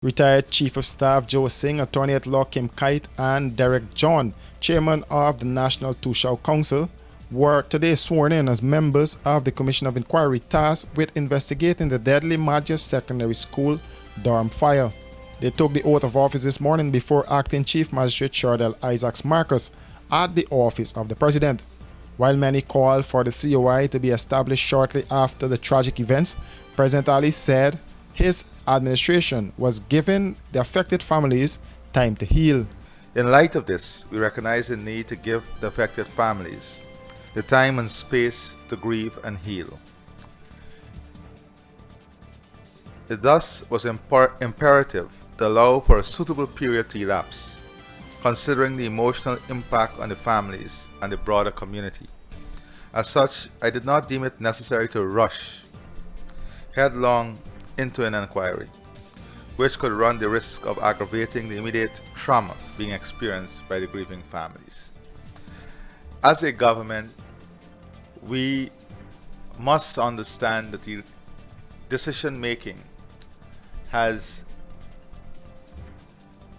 Retired Chief of Staff Joe Singh, Attorney at Law Kim Kite, and Derek John, Chairman of the National Tushao Council, were today sworn in as members of the Commission of Inquiry tasked with investigating the deadly Mahdia Secondary School dorm fire. They took the oath of office this morning before Acting Chief Magistrate Shardell Isaacs Marcus at the office of the President. While many called for the COI to be established shortly after the tragic events, President Ali said his administration was giving the affected families time to heal. In light of this, we recognize the need to give the affected families the time and space to grieve and heal. It thus was imperative to allow for a suitable period to elapse, considering the emotional impact on the families and the broader community. As such, I did not deem it necessary to rush headlong into an inquiry, which could run the risk of aggravating the immediate trauma being experienced by the grieving families. As a government, we must understand that the decision making has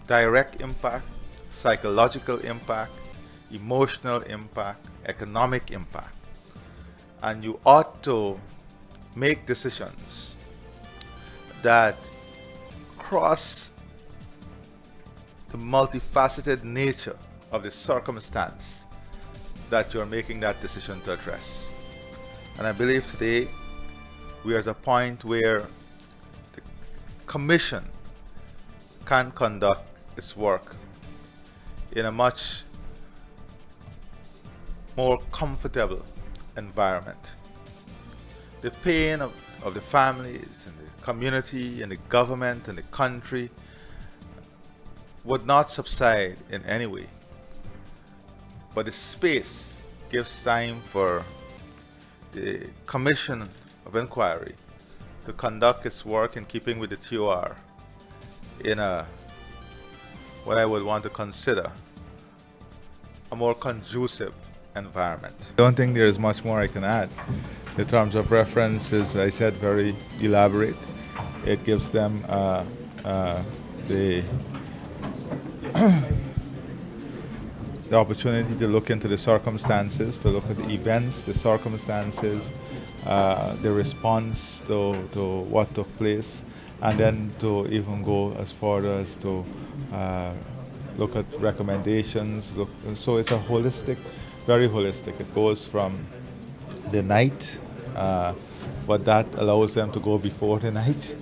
direct impact, psychological impact, emotional impact, economic impact, and you ought to make decisions that cross the multifaceted nature of the circumstance that you're making that decision to address. And I believe today we are at a point where the Commission can conduct its work in a much more comfortable environment. The pain of the families and the community and the government and the country would not subside in any way. But the space gives time for the Commission of Inquiry to conduct its work in keeping with the TOR in what I would want to consider a more conducive environment. I don't think there is much more I can add. The terms of reference is, I said, very elaborate. It gives them the the opportunity to look into the circumstances, to look at the events, the circumstances, the response to what took place, and then to even go as far as to look at recommendations. So it's a holistic, very holistic. It goes from the night, but that allows them to go before the night,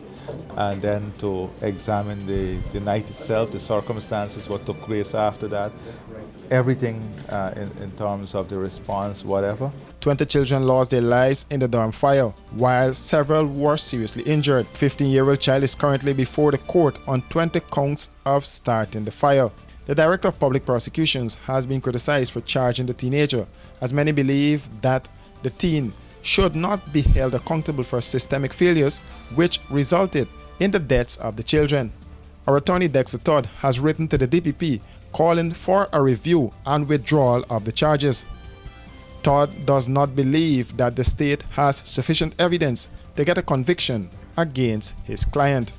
and then to examine the night itself, the circumstances, what took place after that, everything in terms of the response, whatever. 20 children lost their lives in the dorm fire, while several were seriously injured. 15-year-old child is currently before the court on 20 counts of starting the fire. The Director of Public Prosecutions has been criticized for charging the teenager, as many believe that the teen should not be held accountable for systemic failures which resulted in the deaths of the children. Our attorney Dexter Todd has written to the DPP calling for a review and withdrawal of the charges. Todd does not believe that the state has sufficient evidence to get a conviction against his client.